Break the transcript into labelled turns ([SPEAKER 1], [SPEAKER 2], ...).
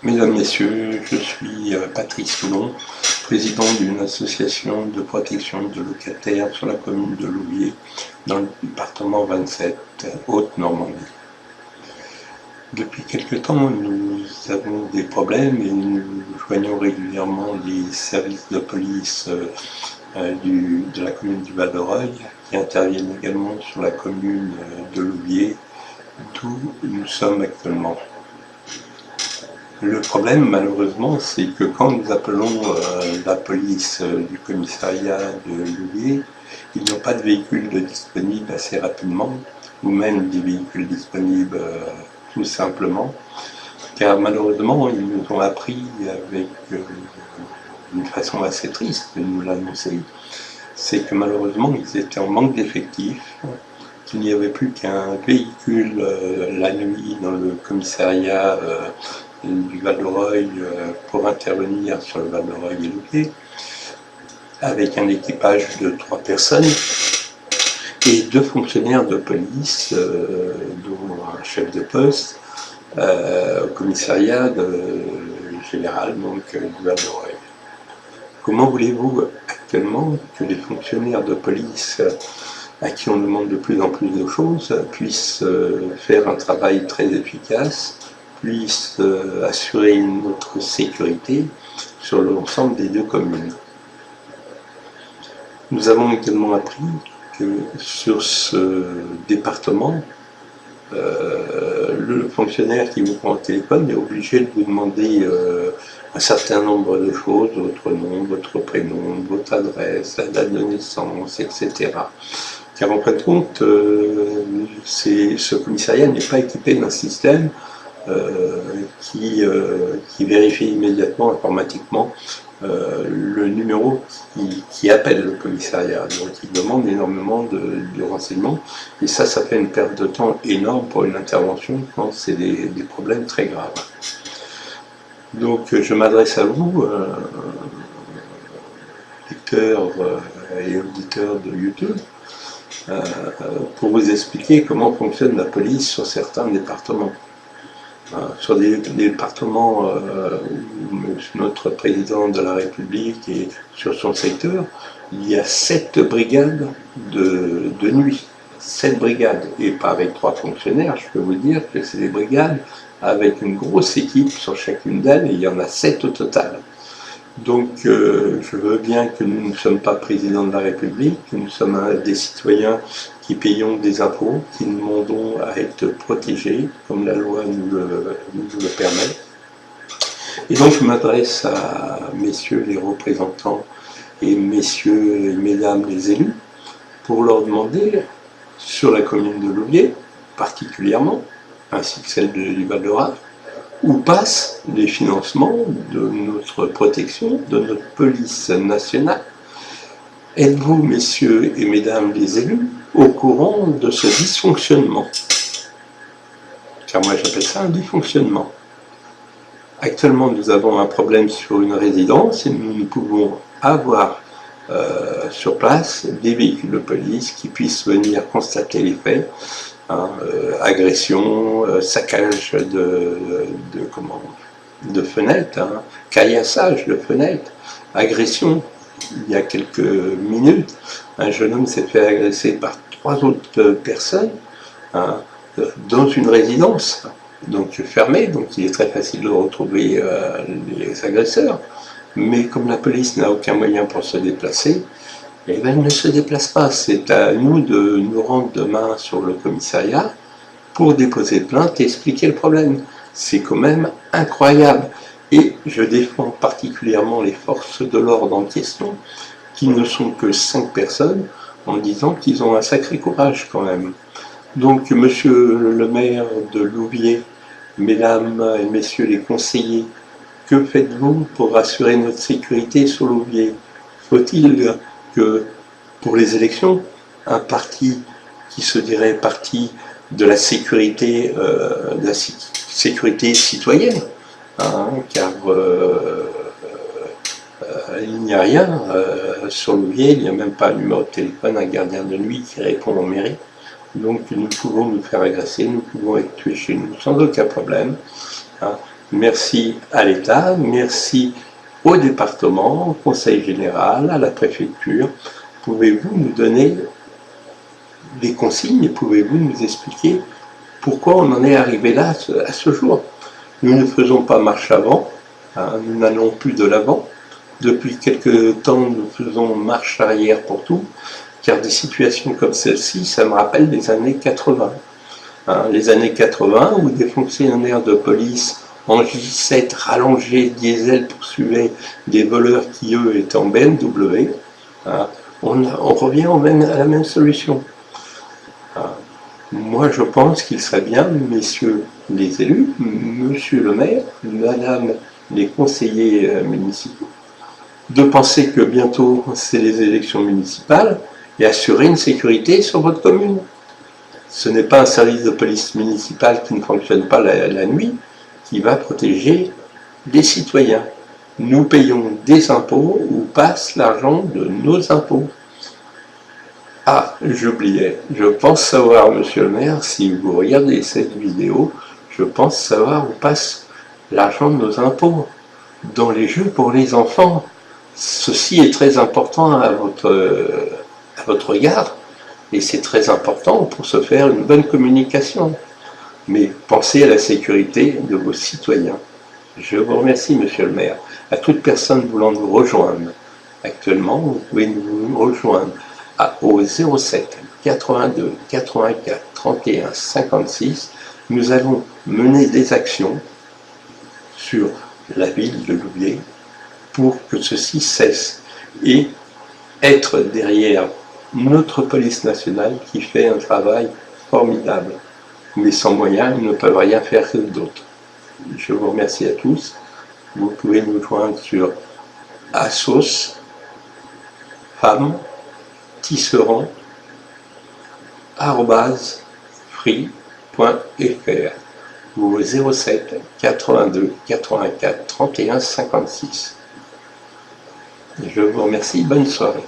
[SPEAKER 1] Mesdames, Messieurs, je suis Patrice Toulon, président d'une association de protection de locataires sur la commune de Louviers, dans le département 27, Haute-Normandie. Depuis quelque temps, nous avons des problèmes et nous joignons régulièrement les services de police de la commune du Val-d'Oreuil, qui interviennent également sur la commune de Louviers, d'où nous sommes actuellement. Le problème, malheureusement, c'est que quand nous appelons la police du commissariat de Louviers, ils n'ont pas de véhicules disponibles assez rapidement, ou même des véhicules disponibles tout simplement, car malheureusement, ils nous ont appris avec une façon assez triste de nous l'annoncer, c'est que malheureusement, ils étaient en manque d'effectifs, qu'il n'y avait plus qu'un véhicule la nuit dans le commissariat du Val-d'Oreuil pour intervenir sur le Val-d'Oreuil et Louviers, avec un équipage de 3 personnes et 2 fonctionnaires de police, dont un chef de poste au commissariat général du Val-d'Oreuil. Comment voulez-vous actuellement que les fonctionnaires de police à qui on demande de plus en plus de choses puissent faire un travail très efficace, puissent assurer notre sécurité sur l'ensemble des 2 communes? Nous avons également appris que sur ce département, le fonctionnaire qui vous prend au téléphone est obligé de vous demander un certain nombre de choses, votre nom, votre prénom, votre adresse, la date de naissance, etc. Car en fin de compte, ce commissariat n'est pas équipé d'un système qui vérifie immédiatement, informatiquement, le numéro qui appelle le commissariat. Donc il demande énormément de renseignements, et ça fait une perte de temps énorme pour une intervention quand c'est des problèmes très graves. Donc je m'adresse à vous, lecteurs et auditeurs de YouTube, pour vous expliquer comment fonctionne la police sur certains départements. Sur des départements où notre président de la République est sur son secteur, il y a 7 brigades de nuit. 7 brigades, et pas avec 3 fonctionnaires, je peux vous dire que c'est des brigades avec une grosse équipe sur chacune d'elles, et il y en a 7 au total. Donc je veux bien que nous ne sommes pas président de la République, que nous sommes des citoyens qui payons des impôts, qui demandons à être protégés, comme la loi nous le permet. Et donc je m'adresse à messieurs les représentants et messieurs et mesdames les élus, pour leur demander, sur la commune de Louviers particulièrement, ainsi que celle du Val-d'Oreuil, où passent les financements de notre protection, de notre police nationale. Êtes-vous, messieurs et mesdames les élus, au courant de ce dysfonctionnement? Car moi j'appelle ça un dysfonctionnement. Actuellement, nous avons un problème sur une résidence et nous ne pouvons avoir sur place des véhicules de police qui puissent venir constater les faits. Agression, saccage de fenêtres, caillassage de fenêtres, agression. Il y a quelques minutes, un jeune homme s'est fait agresser par 3 autres personnes dans une résidence, donc fermée, donc il est très facile de retrouver les agresseurs. Mais comme la police n'a aucun moyen pour se déplacer, eh bien, elle ne se déplace pas. C'est à nous de nous rendre demain sur le commissariat pour déposer plainte et expliquer le problème. C'est quand même incroyable. Et je défends particulièrement les forces de l'ordre en question, qui ne sont que 5 personnes, en disant qu'ils ont un sacré courage quand même. Donc, monsieur le maire de Louviers, mesdames et messieurs les conseillers, que faites-vous pour assurer notre sécurité sur Louviers? Faut-il que pour les élections, un parti qui se dirait parti de la sécurité citoyenne, car il n'y a rien sur Louviers, il n'y a même pas un numéro de téléphone, un gardien de nuit qui répond en mairie. Donc nous pouvons nous faire agresser, nous pouvons être tués chez nous sans aucun problème. Merci à l'État, merci au département, au conseil général, à la préfecture. Pouvez-vous nous donner des consignes? Pouvez-vous nous expliquer pourquoi on en est arrivé là à ce jour? Nous ne faisons pas marche avant, hein, nous n'allons plus de l'avant. Depuis quelque temps, nous faisons marche arrière pour tout, car des situations comme celle-ci, ça me rappelle les années 80. Hein, les années 80 où des fonctionnaires de police en J7 rallongés diesel poursuivaient des voleurs qui eux étaient en BMW. Hein, on revient à la même solution. Hein, moi je pense qu'il serait bien, messieurs les élus, monsieur le maire, madame les conseillers municipaux, de penser que bientôt c'est les élections municipales et assurer une sécurité sur votre commune. Ce n'est pas un service de police municipale qui ne fonctionne pas la nuit qui va protéger les citoyens. Nous payons des impôts où passe l'argent de nos impôts. Ah, j'oubliais, je pense savoir, monsieur le maire, si vous regardez cette vidéo, je pense savoir où passe l'argent de nos impôts. Dans les jeux pour les enfants. Ceci est très important à votre regard. Et c'est très important pour se faire une bonne communication. Mais pensez à la sécurité de vos citoyens. Je vous remercie, monsieur le maire. À toute personne voulant nous rejoindre, actuellement, vous pouvez nous rejoindre au 07 82 84 31 56. Nous allons mener des actions sur la ville de Louviers pour que ceci cesse et être derrière notre police nationale qui fait un travail formidable. Mais sans moyens, ils ne peuvent rien faire d'autre. Je vous remercie à tous. Vous pouvez nous joindre sur assos femmes tisserand @free.fr ou au 07 82 84 31 56. Je vous remercie, bonne soirée.